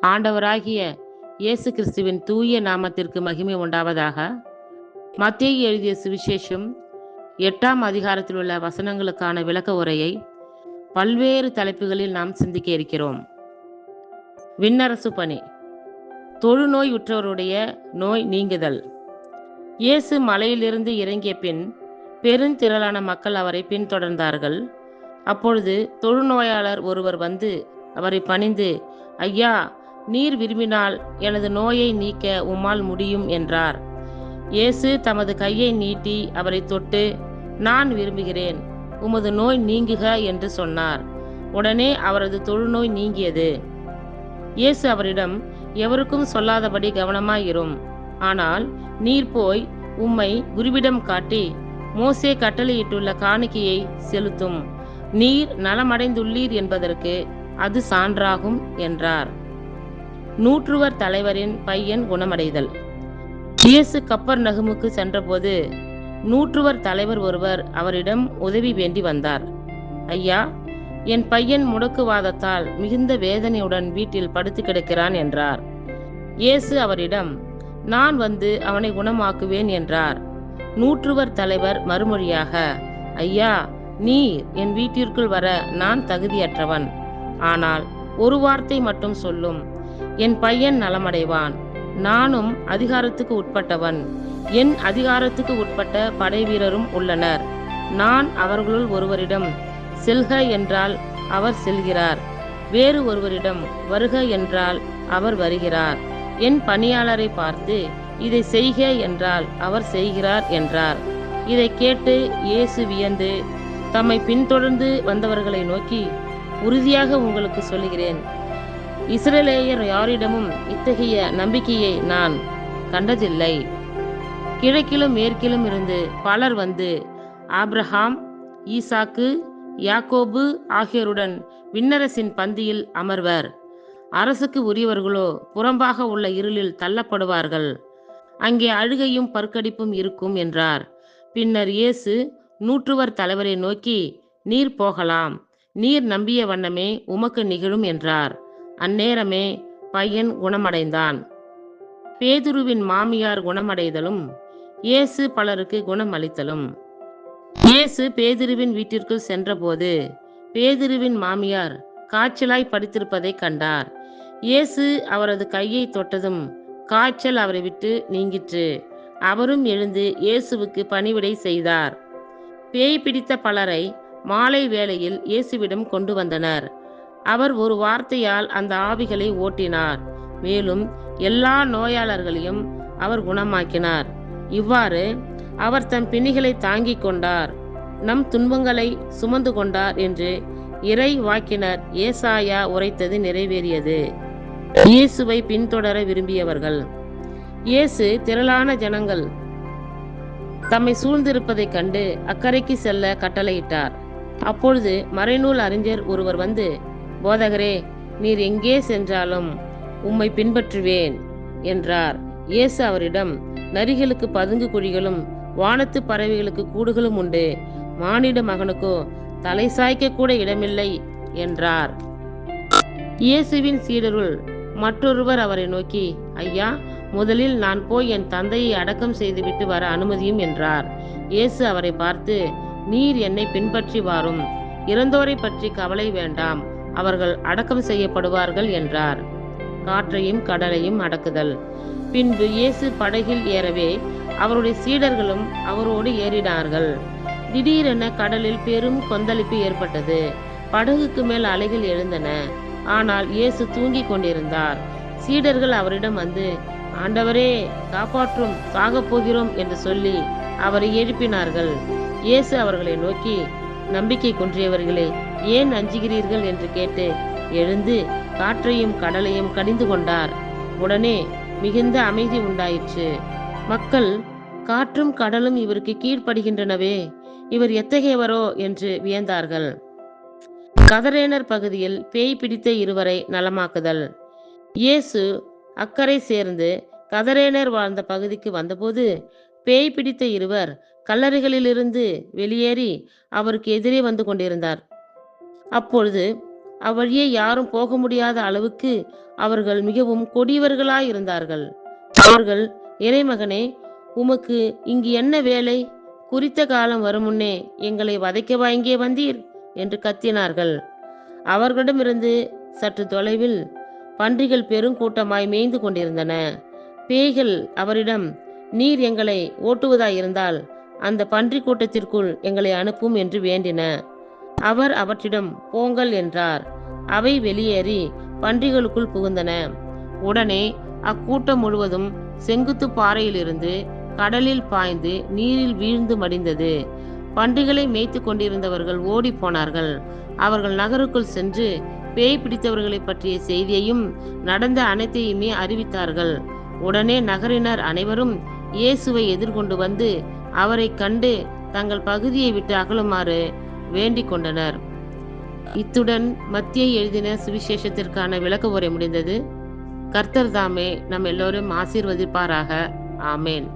ஆண்டவராகிய இயேசு கிறிஸ்துவின் தூய நாமத்திற்கு மகிமை உண்டாவதாக. மத்தேயு எழுதிய சுவிசேஷம் 8ஆம் அதிகாரத்தில் உள்ள வசனங்களுக்கான விளக்க உரையை பல்வேறு தலைப்புகளில் நாம் சிந்திக்க இருக்கிறோம். விண்ணரசு பணி. தொழுநோய் உற்றவருடைய நோய் நீங்குதல். இயேசு மலையிலிருந்து இறங்கிய பின் பெருந்திரளான மக்கள் அவரை பின்தொடர்ந்தார்கள். அப்பொழுது தொழுநோயாளர் ஒருவர் வந்து அவரை பணிந்து, ஐயா, நீர் விரும்பினால் எனது நோயை நீக்க உம்மால் முடியும் என்றார். இயேசு தமது கையை நீட்டி அவரை தொட்டு, நான் விரும்புகிறேன், உமது நோய் நீங்குக என்று சொன்னார். உடனே அவரது தொழுநோய் நீங்கியது. இயேசு அவரிடம், எவருக்கும் சொல்லாதபடி கவனமாயிரும். ஆனால் நீர் போய் உம்மை குருவிடம் காட்டி மோசே கட்டளையிட்டுள்ள காணிக்கையை செலுத்தும். நீர் நலமடைந்துள்ளீர் என்பதற்கு அது சான்றாகும் என்றார். நூற்றுவர் தலைவரின் பையன் குணமடைதல். இயேசு கப்பர்நகமுக்கு சென்றபோது நூற்றுவர் தலைவர் ஒருவர் அவரிடம் உதவி வேண்டி வந்தார். ஐயா, என் பையன் முடக்குவாதத்தால் மிகுந்த வேதனையுடன் வீட்டில் படுத்து கிடக்கிறான் என்றார். இயேசு அவரிடம், நான் வந்து அவனை குணமாக்குவேன் என்றார். நூற்றுவர் தலைவர் மறுமொழியாக, ஐயா, நீர் என் வீட்டிற்குள் வர நான் தகுதியற்றவன். ஆனால் ஒரு வார்த்தை மட்டும் சொல்லும், என் பையன் நலமடைவான். நானும் அதிகாரத்துக்கு உட்பட்டவன். என் அதிகாரத்துக்கு உட்பட்ட படை வீரரும் உள்ளனர். நான் அவர்களுள் ஒருவரிடம் செல்க என்றால் அவர் செல்கிறார், வேறு ஒருவரிடம் வருக என்றால் அவர் வருகிறார். என் பணியாளரை பார்த்து இதை செய்க என்றால் அவர் செய்கிறார் என்றார். இதை கேட்டு இயேசு வியந்து தம்மை பின்தொடர்ந்து வந்தவர்களை நோக்கி, உறுதியாக உங்களுக்கு சொல்லுகிறேன், இஸ்ரவேலர் யாரிடமும் இத்தகைய நம்பிக்கையை நான் கண்டதில்லை. கிழக்கிலும் மேற்கிலும் இருந்து பலர் வந்து ஆபிரகாம், ஈசாக்கு, யாக்கோபு ஆகியோருடன் விண்ணரசின் பந்தியில் அமர்வர். அரசுக்கு உரியவர்களோ புறம்பாக உள்ள இருளில் தள்ளப்படுவார்கள். அங்கே அழுகையும் பற்கடிப்பும் இருக்கும் என்றார். பின்னர் இயேசு நூற்றுவர் தலைவரை நோக்கி, நீர் போகலாம், நீர் நம்பிய வண்ணமே உமக்கு நிகழும் என்றார். அந்நேரமே பையன் குணமடைந்தான். பேதுருவின் மாமியார் குணமடைதலும் இயேசு பலருக்கு குணமளித்தலும். இயேசு பேதுருவின் வீட்டிற்குள் சென்றபோது பேதுருவின் மாமியார் காய்ச்சலாய் படுத்திருப்பதை கண்டார். இயேசு அவரது கையை தொட்டதும் காய்ச்சல் அவரை விட்டு நீங்கிற்று. அவரும் எழுந்து இயேசுவுக்கு பணிவிடை செய்தார். பேய் பிடித்த பலரை மாலை வேளையில் இயேசுவிடம் கொண்டு வந்தனர். அவர் ஒரு வார்த்தையால் அந்த ஆவிகளை ஓட்டினார். மேலும் எல்லா நோயாளர்களையும் அவர் குணமாக்கினார். இவ்வாறு அவர் தம் பிணிகளை தாங்கிக் கொண்டார், நம் துன்பங்களை சுமந்து கொண்டார் என்று இறை வாக்கினர் ஏசாயா உரைத்தது நிறைவேறியது. இயேசுவை பின்தொடர விரும்பியவர்கள். இயேசு திரளான ஜனங்கள் தம்மை சூழ்ந்திருப்பதைக் கண்டு அக்கறைக்கு செல்ல கட்டளையிட்டார். அப்பொழுது மறைநூல் அறிஞர் ஒருவர் வந்து, போதகரே, நீர் எங்கே சென்றாலும் உம்மை பின்பற்றுவேன் என்றார். இயேசு அவரிடம், நரிகளுக்கு பதுங்கு குழிகளும் வானத்து பறவைகளுக்கு கூடுகளும் உண்டு, மானிட மகனுக்கோ தலை சாய்க்க கூட இடமில்லை என்றார். இயேசுவின் சீடருள் மற்றொருவர் அவரை நோக்கி, ஐயா, முதலில் நான் போய் என் தந்தையை அடக்கம் செய்துவிட்டு வர அனுமதியும் என்றார். இயேசு அவரை பார்த்து, நீர் என்னை பின்பற்றி வாரும், இறந்தோரை பற்றி கவலை வேண்டாம், அவர்கள் அடக்கம் செய்யப்படுவார்கள் என்றார். காற்றையும் கடலையும் அடக்குதல். பின்பு இயேசு படகில் ஏறவே அவருடைய சீடர்களும் அவரோடு ஏறினார்கள். திடீரென கடலில் பெரும் கொந்தளிப்பு ஏற்பட்டது. படகுக்கு மேல் அலைகள் எழுந்தன. ஆனால் இயேசு தூங்கிக் கொண்டிருந்தார். சீடர்கள் அவரிடம் வந்து, ஆண்டவரே, காப்பாற்றும், சாகப் போகிறோம் என்று சொல்லி அவரை எழுப்பினார்கள். இயேசு அவர்களை நோக்கி, நம்பிக்கை குன்றியவர்களே, ஏன் அஞ்சுகிறீர்கள் என்று கேட்டு எழுந்து காற்றையும் கடலையும் கடிந்து கொண்டார். உடனே மிகுந்த அமைதி உண்டாயிற்று. மக்கள், காற்றும் கடலும் இவருக்கு கீழ்ப்படுகின்றனவே, இவர் எத்தகையவரோ என்று வியந்தார்கள். கதரேனர் பகுதியில் பேய் பிடித்த இருவரை நலமாக்குதல். இயேசு அக்கறை சேர்ந்து கதரேனர் வாழ்ந்த பகுதிக்கு வந்தபோது பேய் பிடித்த இருவர் கல்லறைகளிலிருந்து வெளியேறி அவருக்கு எதிரே வந்து கொண்டிருந்தார். அப்பொழுது அவ்வழியே யாரும் போக முடியாத அளவுக்கு அவர்கள் மிகவும் கொடியவர்களாயிருந்தார்கள். அவர்கள், இறைமகனே, உமக்கு இங்கு என்ன வேலை? குறித்த காலம் வரும் முன்னே எங்களை வதைக்கவா இங்கே வந்தீர் என்று கத்தினார்கள். அவர்களிடமிருந்து சற்று தொலைவில் பன்றிகள் பெருங்கூட்டமாய் மேய்ந்து கொண்டிருந்தன. பேய்கள் அவரிடம், நீர் எங்களை ஓட்டுவதாயிருந்தால் அந்த பன்றி கூட்டத்திற்குள் எங்களை அனுப்பும் என்று வேண்டின. அவர் அவற்றிடம், போங்கள் என்றார். அவை வெளியேறி பன்றிகளுக்குள் புகுந்தன. உடனே அக்கூட்டம் முழுவதும் செங்குத்து பாறையிலிருந்து கடலில் பாய்ந்து நீரில் வீழ்ந்து மடிந்தது. பன்றிகளை மேய்த்து கொண்டிருந்தவர்கள் ஓடி போனார்கள். அவர்கள் நகருக்குள் சென்று பேய் பிடித்தவர்களை பற்றிய செய்தியையும் நடந்த அனைத்தையுமே அறிவித்தார்கள். உடனே நகரினர் அனைவரும் இயேசுவை எதிர்கொண்டு வந்து அவரை கண்டு தங்கள் பகுதியை விட்டு அகலுமாறு வேண்டிக் கொண்டனர். இத்துடன் மத்தேயு எழுதின சுவிசேஷத்திற்கான விளக்க உரை முடிந்தது. கர்த்தர் தாமே நம் எல்லோரும் ஆசீர்வதிப்பாராக. ஆமேன்.